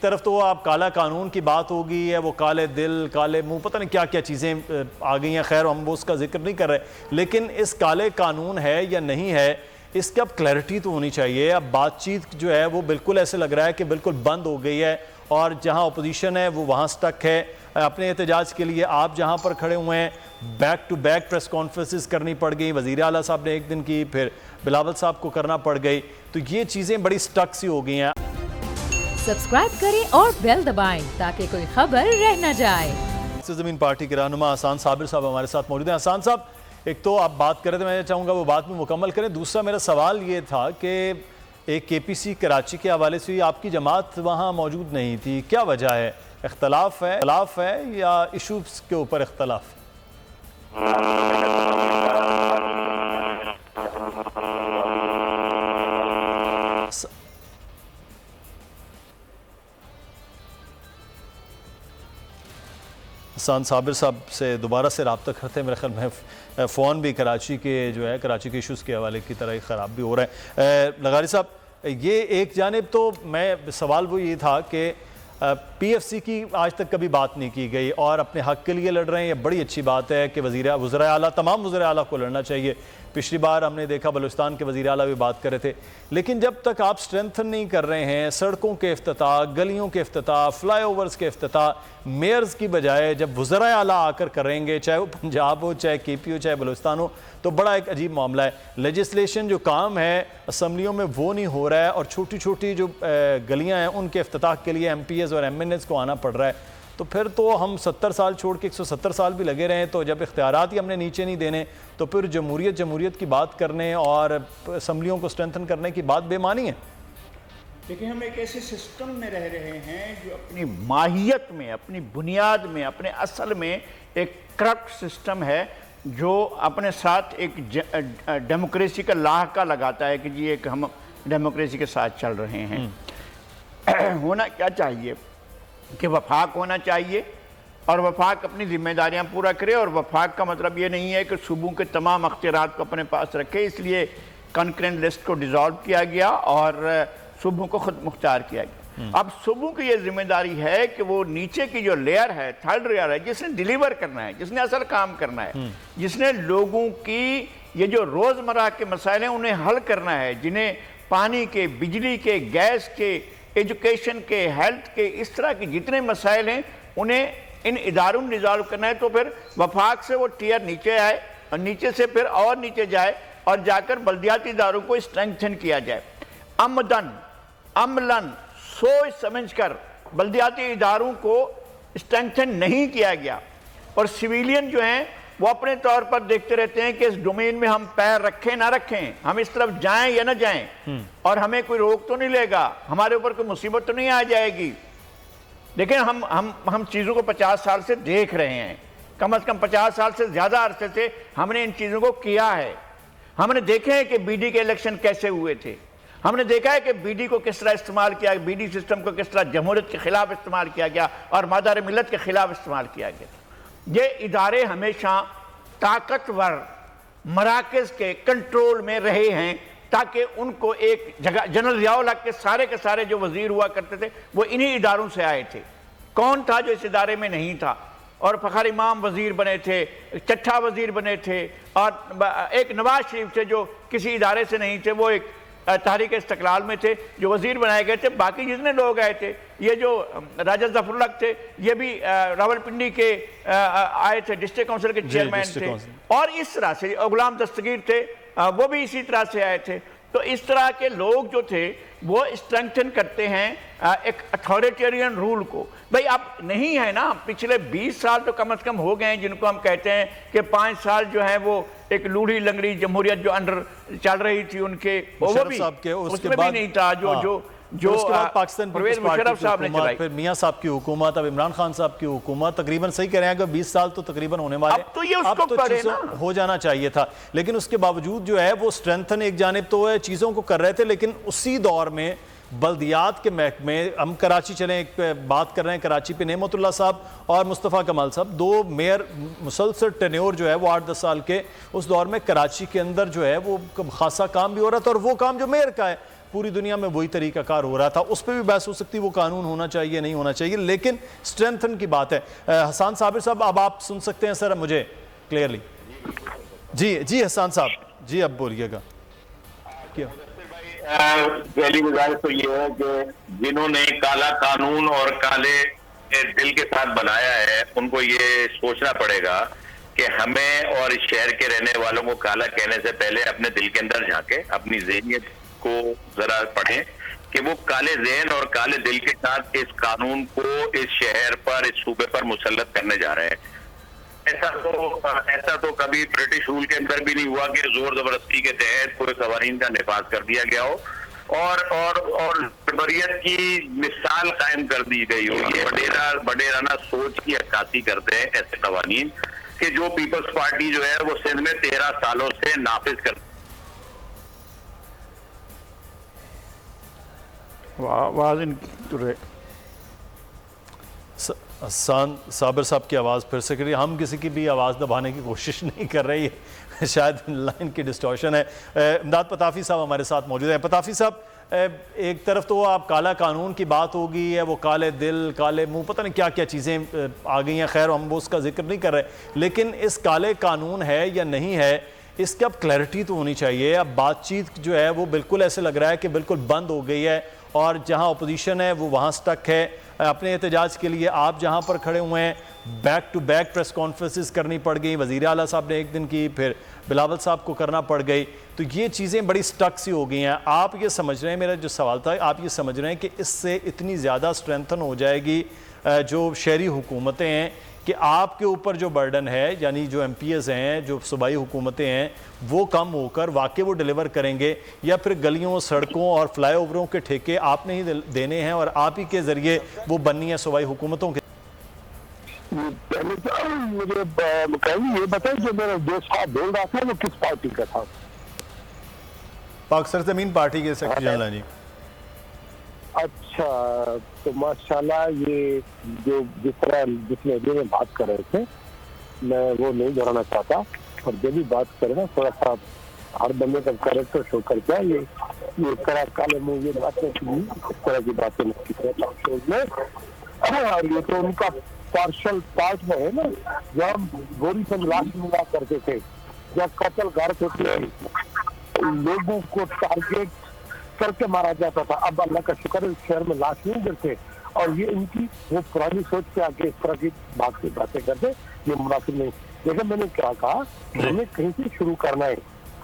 طرف تو آپ کالا قانون کی بات ہوگی ہے، وہ کالے دل کالے منہ، پتہ نہیں کیا کیا چیزیں آ گئی ہیں، خیر ہم وہ اس کا ذکر نہیں کر رہے، لیکن اس کالے قانون ہے یا نہیں ہے اس کی اب کلیئرٹی تو ہونی چاہیے۔ اب بات چیت جو ہے وہ بالکل ایسے لگ رہا ہے کہ بالکل بند ہو گئی ہے، اور جہاں اپوزیشن ہے وہ وہاں سٹک ہے۔ اپنے احتجاج کے لیے آپ جہاں پر کھڑے ہوئے ہیں back to back press conferences کرنی پڑ گئی، وزیر اعلیٰ صاحب نے ایک دن کی، پھر بلاول صاحب کو کرنا پڑ گئی، تو یہ چیزیں بڑی سٹک سی ہو گئی ہیں۔ سبسکرائب کریں اور بیل دبائیں تاکہ کوئی خبر رہ نہ جائے۔ زمین پارٹی کے رہنما احسان صابر صاحب ہمارے ساتھ موجود ہیں۔ احسان صاحب، ایک تو آپ بات کر رہے تھے، میں چاہوں گا وہ بات میں مکمل کریں۔ دوسرا میرا سوال یہ تھا کہ ایک کے پی سی کراچی کے حوالے سے آپ کی جماعت وہاں موجود نہیں تھی، کیا وجہ ہے؟ اختلاف ہے یا ایشوز کے اوپر اختلاف؟ احسان صابر صاحب سے دوبارہ سے رابطہ کرتے ہیں، میرے خیال میں فون بھی کراچی کے جو ہے کراچی کے ایشوز کے حوالے کی طرح ہی خراب بھی ہو رہا ہے۔ لغاری صاحب، یہ ایک جانب تو میں سوال وہ یہ تھا کہ پی ایف سی کی آج تک کبھی بات نہیں کی گئی اور اپنے حق کے لیے لڑ رہے ہیں، یہ بڑی اچھی بات ہے کہ وزراء اعلیٰ تمام وزراء اعلیٰ کو لڑنا چاہیے۔ پچھلی بار ہم نے دیکھا بلوچستان کے وزیر اعلیٰ بھی بات کر رہے تھے، لیکن جب تک آپ سٹرینتھن نہیں کر رہے ہیں سڑکوں کے افتتاح، گلیوں کے افتتاح، فلائی اوورز کے افتتاح، میئرز کی بجائے جب وزراء اعلیٰ آ کر کریں گے، چاہے وہ پنجاب ہو، چاہے کے پی ہو، چاہے بلوچستان ہو، تو بڑا ایک عجیب معاملہ ہے۔ لیجسلیشن جو کام ہے اسمبلیوں میں وہ نہیں ہو رہا ہے، اور چھوٹی چھوٹی جو گلیاں ہیں ان کے افتتاح کے لیے ایم پی ایز اور ایم این ایز کو آنا پڑ رہا ہے۔ تو پھر تو ہم 70 سال چھوڑ کے 170 سال بھی لگے رہے ہیں، تو جب اختیارات ہی ہم نے نیچے نہیں دینے تو پھر جمہوریت کی بات کرنے اور اسمبلیوں کو سٹرینتھن کرنے کی بات بے معنی ہے۔ لیکن ہم ایک ایسے سسٹم میں رہ رہے ہیں جو اپنی ماہیت میں، اپنی بنیاد میں، اپنے اصل میں ایک کرپٹ سسٹم ہے، جو اپنے ساتھ ایک ڈیموکریسی کا لاحقہ لگاتا ہے کہ جی ایک ہم ڈیموکریسی کے ساتھ چل رہے ہیں۔ ہونا کیا چاہیے کہ وفاق ہونا چاہیے، اور وفاق اپنی ذمہ داریاں پورا کرے، اور وفاق کا مطلب یہ نہیں ہے کہ صوبوں کے تمام اختیارات کو اپنے پاس رکھے، اس لیے کنکرنٹ لسٹ کو ڈیزالو کیا گیا اور صوبوں کو خود مختار کیا گیا۔ اب صوبوں کی یہ ذمہ داری ہے کہ وہ نیچے کی جو لیئر ہے، تھرڈ لیئر ہے، جس نے ڈیلیور کرنا ہے، جس نے اصل کام کرنا ہے، جس نے لوگوں کی یہ جو روزمرہ کے مسائل ہیں انہیں حل کرنا ہے، جنہیں پانی کے، بجلی کے، گیس کے، ایجوکیشن کے، ہیلتھ کے، اس طرح کے جتنے مسائل ہیں انہیں ان اداروں میں ریزالو کرنا ہے، تو پھر وفاق سے وہ ٹیئر نیچے آئے اور نیچے سے پھر اور نیچے جائے اور جا کر بلدیاتی اداروں کو اسٹرینگتھن کیا جائے۔ عملاً سوچ سمجھ کر بلدیاتی اداروں کو اسٹرینگتھن نہیں کیا گیا، اور سویلین جو ہیں وہ اپنے طور پر دیکھتے رہتے ہیں کہ اس ڈومین میں ہم پیر رکھیں نہ رکھیں، ہم اس طرف جائیں یا نہ جائیں، اور ہمیں کوئی روک تو نہیں لے گا، ہمارے اوپر کوئی مصیبت تو نہیں آ جائے گی۔ لیکن ہم چیزوں کو 50 سال سے دیکھ رہے ہیں، کم از کم 50 سال سے زیادہ عرصے سے ہم نے ان چیزوں کو کیا ہے۔ ہم نے دیکھے ہیں کہ بی ڈی کے الیکشن کیسے ہوئے تھے، ہم نے دیکھا ہے کہ بی ڈی کو کس طرح استعمال کیا، بی ڈی سسٹم کو کس طرح جمہوریت کے خلاف استعمال کیا گیا اور مادر ملت کے خلاف استعمال کیا گیا۔ یہ ادارے ہمیشہ طاقتور مراکز کے کنٹرول میں رہے ہیں، تاکہ ان کو ایک جگہ، جنرل ضیاء الحق کے سارے جو وزیر ہوا کرتے تھے وہ انہی اداروں سے آئے تھے۔ کون تھا جو اس ادارے میں نہیں تھا؟ اور فخر امام وزیر بنے تھے، چٹھا وزیر بنے تھے، اور ایک نواز شریف تھے جو کسی ادارے سے نہیں تھے، وہ ایک تحریک استقلال میں تھے جو وزیر بنائے گئے تھے۔ باقی جتنے لوگ آئے تھے، یہ جو راجہ ظفر الحق تھے یہ بھی راولپنڈی کے آئے تھے، ڈسٹرکٹ کونسل کے چیئرمین تھے، اور اس طرح سے غلام دستگیر تھے، وہ بھی اسی طرح سے آئے تھے۔ تو اس طرح کے لوگ جو تھے وہ اسٹرینگتھن کرتے ہیں ایک اتھارٹیرین رول کو۔ بھئی اب نہیں ہے نا، پچھلے 20 سال تو کم از کم ہو گئے ہیں جن کو ہم کہتے ہیں کہ 5 سال جو ہیں وہ ایک لوڑھی لنگڑی جمہوریت جو انڈر چل رہی تھی ان کے، وہ بھی اس میں بھی نہیں تھا جو اس کے بعد پاکستان پرویز مشرف صاحب نے چلائی، پھر میاں صاحب کی حکومت، اب عمران خان صاحب کی حکومت، تقریباً صحیح کہہ رہے ہیں کہ 20 سال تو تقریباً ہونے والے، اب تو یہ اس کو کرے نا، ہو جانا چاہیے تھا۔ لیکن اس کے باوجود جو ہے وہ سٹرینتھن ایک جانب تو ہے چیزوں کو کر رہے تھے، لیکن اسی دور میں بلدیات کے محکمے، ہم کراچی چلیں ایک بات کر رہے ہیں کراچی پہ، نعمت اللہ صاحب اور مصطفیٰ کمال صاحب، 2 میئر مسلسل ٹینیور جو ہے وہ 8-10 سال کے، اس دور میں کراچی کے اندر جو ہے وہ خاصا کام بھی ہو رہا تھا، اور وہ کام جو میئر کا ہے پوری دنیا میں وہی طریقہ کار ہو رہا تھا. اس پہ بھی بحث ہو سکتی وہ قانون ہونا چاہیے نہیں ہونا چاہیے, لیکن اسٹرینتھن کی بات ہے. حسان صابر صاحب اب آپ سن سکتے ہیں سر مجھے کلیئرلی؟ جی حسان صاحب جی اب بولیے گا. پہلی گزارش تو یہ ہے کہ جنہوں نے کالا قانون اور کالے دل کے ساتھ بنایا ہے ان کو یہ سوچنا پڑے گا کہ ہمیں اور اس شہر کے رہنے والوں کو کالا کہنے سے پہلے اپنے دل کے اندر جھانکے اپنی ذہنیت کو ذرا پڑھیں کہ وہ کالے ذہن اور کالے دل کے ساتھ اس قانون کو اس شہر پر اس صوبے پر مسلط کرنے جا رہے ہیں. ایسا تو کبھی برٹش رول کے اندر بھی نہیں ہوا کہ زور زبردستی کے تحت کوئی قوانین کا نفاذ کر دیا گیا ہو اور بربریت کی مثال قائم کر دی گئی ہو. یہ وڈیرانہ سوچ کی عکاسی کرتے ہیں ایسے قوانین کہ جو پیپلز پارٹی جو ہے وہ سندھ میں 13 سالوں سے نافذ کر. حسان صابر صاحب کی آواز پھر سے کریے. ہم کسی کی بھی آواز دبانے کی کوشش نہیں کر رہی ہے, شاید لائن کی ڈسٹورشن ہے. امداد پتافی صاحب ہمارے ساتھ موجود ہیں. پتافی صاحب ایک طرف تو آپ کالا قانون کی بات ہوگی ہے, وہ کالے دل کالے منہ پتہ نہیں کیا کیا چیزیں آ گئی ہیں, خیر ہم وہ اس کا ذکر نہیں کر رہے, لیکن اس کالے قانون ہے یا نہیں ہے اس کی اب کلیئرٹی تو ہونی چاہیے. اب بات چیت جو ہے وہ بالکل ایسے لگ رہا ہے کہ بالکل بند ہو گئی ہے اور جہاں اپوزیشن ہے وہ وہاں سٹک ہے. اپنے احتجاج کے لیے آپ جہاں پر کھڑے ہوئے ہیں back to back press conferences کرنی پڑ گئی, وزیر اعلیٰ صاحب نے ایک دن کی, پھر بلاول صاحب کو کرنا پڑ گئی, تو یہ چیزیں بڑی سٹک سی ہو گئی ہیں. آپ یہ سمجھ رہے ہیں, میرا جو سوال تھا, آپ یہ سمجھ رہے ہیں کہ اس سے اتنی زیادہ اسٹرینتھن ہو جائے گی جو شہری حکومتیں ہیں کہ آپ کے اوپر جو برڈن ہے یعنی جو ایم پی ایز ہیں جو صوبائی حکومتیں ہیں وہ کم ہو کر واقعی وہ ڈیلیور کریں گے, یا پھر گلیوں سڑکوں اور فلائی اووروں کے ٹھیکے آپ نے ہی دینے ہیں اور آپ ہی کے ذریعے وہ بننی ہے صوبائی حکومتوں کے؟ پہلے تو مجھے یہ بتائیں جو میرا دوست صاحب بول رہا تھا وہ کس پارٹی کا تھا؟ پاک سرزمین پارٹی کے سیکرٹری جنرل. جی اچھا, تو ماشاءاللہ یہ جو جس میں بات کر رہے تھے میں وہ نہیں دہرانا چاہتا, اور جو بھی بات کرے نا تھوڑا سا ہر بندے کا کریکٹر شو کر کے یہ کالے منہ یہ باتیں اس طرح کی باتیں میں, اور یہ تو ان کا پارشل پارٹ میں ہے نا. جب ہم گوری سے لاش ملا کرتے تھے, جب قتل کرتے تھے, لوگوں کو ٹارگیٹ کر کے مارا جاتا تھا, اب اللہ کا شکر ہے اس شہر میں لاش نہیں گرتے, اور یہ ان کی وہ پرانی سوچ پہ آگے اس طرح کی باتیں کرتے, یہ مناسب نہیں. لیکن میں نے کیا کہا, ہمیں کہیں سے شروع کرنا ہے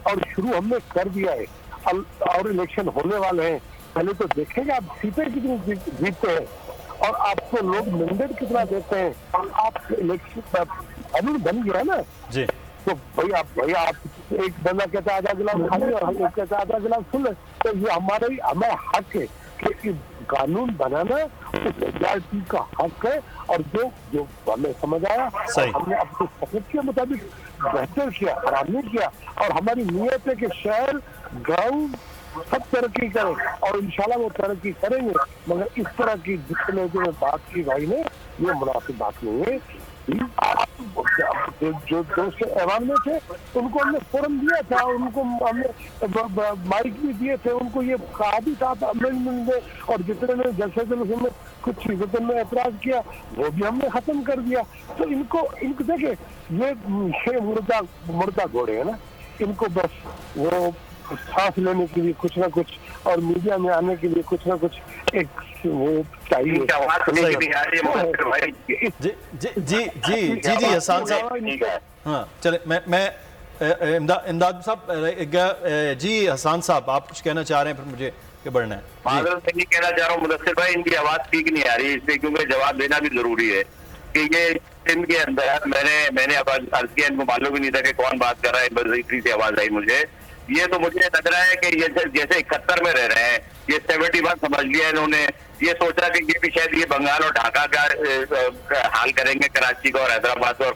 اور شروع ہم نے کر دیا ہے, اور الیکشن ہونے والے ہیں. پہلے تو دیکھیں گے آپ سیٹیں کتنی جیتتے ہیں اور آپ کو لوگ مینڈیٹ کتنا دیتے ہیں. آپ الیکشن ابھی بن گیا نا جی, تو بھائی آپ ایک بندہ کہتا ہے آدھا گلاس کھا لیں اور ہم کہتا ہے آدھا گلاس سن لیں, تو یہ ہمارا حق ہے کہ قانون بنانا اس ایجنسی کا حق ہے. اور جو ہمیں سمجھ آیا ہم نے اپنی سفر کے مطابق بہتر کیا, خراب نہیں کیا, اور ہماری نیت ہے کہ شہر گاؤں سب ترقی کریں, اور انشاءاللہ وہ ترقی کریں گے. مگر اس طرح کی جتنے جو بات کی بھائی نے یہ مناسب بات نہیں ہے. جو دوست ایوان میں تھے ان کو ہم نے فورم دیا تھا, ان کو ہم نے مائک بھی دیے تھے, ان کو یہ کہا بھی تھا امینڈمنٹ میں, اور جتنے نے جلسے میں کچھ چیزوں میں اعتراض کیا وہ بھی ہم نے ختم کر دیا. تو ان کو دیکھیں یہ مردہ گھوڑے ہیں نا, ان کو بس وہ سانس لینے کے لیے کچھ نہ کچھ اور میڈیا میں آنے کے لیے کچھ نہ کچھ ایک وہ چاہیے. جی حسان صاحب, ہاں چلے میں امداد صاحب, جی حسان صاحب آپ کچھ کہنا چاہ رہے ہیں پھر مجھے کہ بڑھنا ہے. میں نہیں کہنا چاہ رہا ہوں مدثر بھائی, ان کی آواز ٹھیک نہیں آ رہی, اس لیے کیونکہ جواب دینا بھی ضروری ہے کہ یہ سندھ کے اندر میں نے عرض کیا, ان کو معلوم بھی نہیں تھا کہ کون بات کر رہا ہے, بس سے آواز آئی مجھے. یہ تو مجھے لگ رہا ہے کہ یہ جیسے 71 میں رہ رہے ہیں, یہ 71 سمجھ لیا انہوں نے, یہ سوچ رہا کہ یہ بھی شاید یہ بنگال اور ڈھاکہ کا حال کریں گے, کراچی کا اور حیدرآباد اور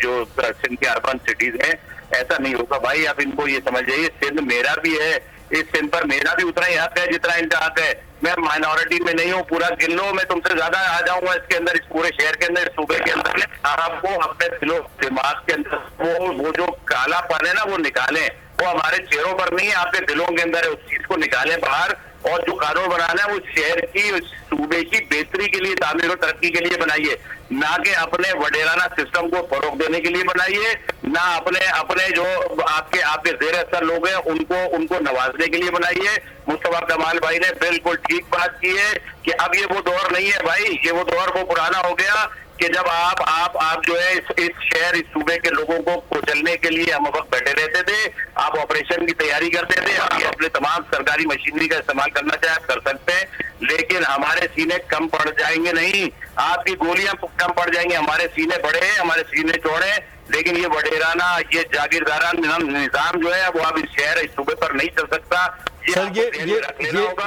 جو سندھ کے اربن سٹیز ہیں. ایسا نہیں ہوگا بھائی, آپ ان کو یہ سمجھ جائیے سندھ میرا بھی ہے, اس سندھ پر میرا بھی اتنا ہی حق ہے جتنا ان کا حق ہے. میں مائنورٹی میں نہیں ہوں, پورا گن لو, میں تم سے زیادہ آ جاؤں گا اس کے اندر, اس پورے شہر کے اندر, اس صوبے کے اندر. آپ کو اپنے دل و دماغ کے اندر وہ جو کالا پن ہے نا وہ نکالیں. وہ ہمارے چہروں پر نہیں ہے، آپ کے دلوں کے اندر ہے. اس چیز کو نکالیں باہر، اور جو قانون بنانا ہے وہ شہر کی، صوبے کی بہتری کے لیے، تعمیر و ترقی کے لیے بنائیے، نہ کہ اپنے وڈیرانہ سسٹم کو فروغ دینے کے لیے بنائیے، نہ اپنے جو آپ کے زیر اثر لوگ ہیں ان کو نوازنے کے لیے بنائیے. مصطفیٰ کمال بھائی نے بالکل ٹھیک بات کی ہے کہ اب یہ وہ دور نہیں ہے بھائی، یہ وہ دور وہ پرانا ہو گیا کہ جب آپ جو ہے اس شہر، اس صوبے کے لوگوں کو کچلنے کے لیے ہم وقت بیٹھے رہتے تھے. آپ آپریشن کی تیاری کرتے تھے، آپ یہ اپنے تمام سرکاری مشینری کا استعمال کرنا چاہے آپ کر سکتے ہیں، لیکن ہمارے سینے کم پڑ جائیں گے نہیں، آپ کی گولیاں کم پڑ جائیں گے. ہمارے سینے بڑے ہیں، ہمارے سینے چوڑے ہیں، لیکن یہ وڈیرانہ، یہ جاگیردارانہ نظام جو ہے وہ اب اس شہر، اس صوبے پر نہیں چل سکتا. سر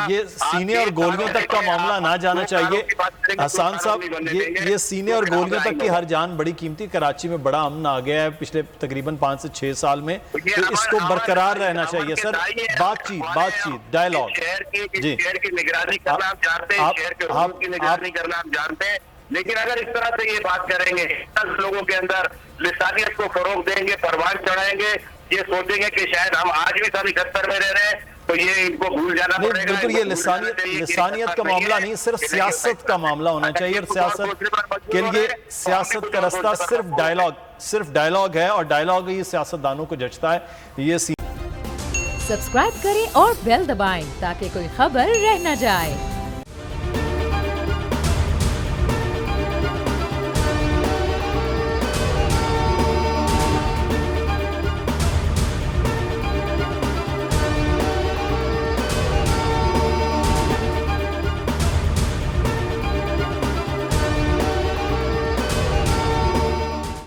یہ سینے اور گولیوں تک کا معاملہ نہ جانا چاہیے حسان صاحب. یہ سینے اور گولیوں تک کی ہر جان بڑی قیمتی. کراچی میں بڑا امن آ گیا ہے پچھلے تقریباً 5 سے 6 سال میں، تو اس کو برقرار رہنا چاہیے سر. بات چیت ڈائیلاگ. جی، شہر کی نگرانی کرنا آپ جانتے ہیں، شہر کے حقوق کی نگرانی کرنا آپ جانتے ہیں، لیکن اگر اس طرح سے یہ بات کریں گے، 10 لوگوں کے اندر لسانیت کو فروغ دیں گے، پروان چڑھائیں گے، یہ سوچیں گے کہ شاید ہم آج بھی سن 71 میں رہ رہے ہیں، تو یہ ان کو بھول جانا پڑے گا. بالکل یہ لسانیت کا معاملہ نہیں، صرف سیاست کا معاملہ ہونا چاہیے، اور سیاست کے لیے سیاست کا رستہ صرف ڈائیلاگ ہے، اور ڈائیلاگ ہی سیاستدانوں کو جچتا ہے. یہ سبسکرائب کریں اور بیل دبائیں تاکہ کوئی خبر رہ نہ جائے.